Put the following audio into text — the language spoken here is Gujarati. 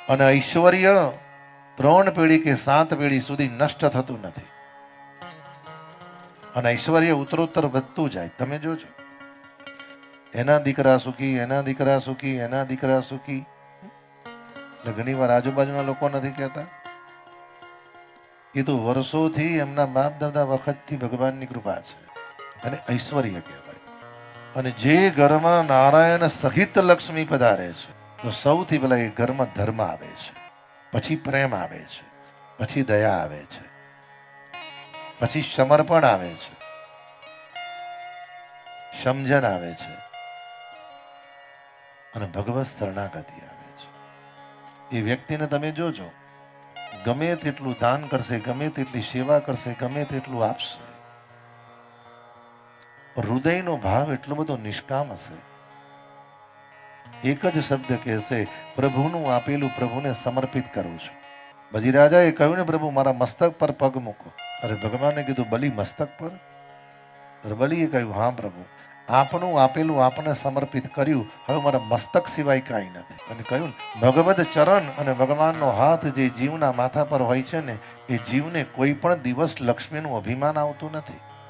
અને ઐશ્વર્ય 3 પેઢી કે 7 પેઢી સુધી નષ્ટ થતું નથી અને ઐશ્વર્ય ઉત્તરોત્તર વધતું જાય. તમે જોજો, એના દીકરા સુખી, એના દીકરા સુખી, એના દીકરા સુખી. એટલે ઘણી વાર આજુબાજુના લોકો નથી કહેતા, એ તો વર્ષોથી એમના બાપ દાદા વખતથી ભગવાનની કૃપા છે અને ઐશ્વર્ય કહેવાય. અને જે ઘરમાં નારાયણ સહિત લક્ષ્મી પધારે છે તો સૌથી પહેલા એ ઘરમાં ધર્મ આવે છે, પછી પ્રેમ આવે છે, પછી દયા આવે છે, પછી સમર્પણ આવે છે, સમજણ આવે છે અને ભગવત શરણાગતિ આવે છે. એ વ્યક્તિને તમે જોજો, ગમે તેટલું દાન કરશે, ગમે તેટલી સેવા કરશે, ગમે તેટલું આપશે, હૃદયનો ભાવ એટલો બધો નિષ્કામ હશે. એક જ શબ્દ કહેશે, પ્રભુનું આપેલું પ્રભુને સમર્પિત કરું છું. બલિરાજાએ કહ્યું ને, પ્રભુ મારા મસ્તક પર પગ મૂકો. અરે ભગવાને કીધું, બલિ મસ્તક પર? બલિએ કહ્યું, હા પ્રભુ, આપનું આપેલું આપને સમર્પિત કર્યું, હવે મારા મસ્તક સિવાય કાંઈ નથી. અને કહ્યું, ભગવદ ચરણ અને ભગવાનનો હાથ જે જીવના માથા પર હોય છે ને, એ જીવને કોઈ પણ દિવસ લક્ષ્મીનું અભિમાન આવતું નથી.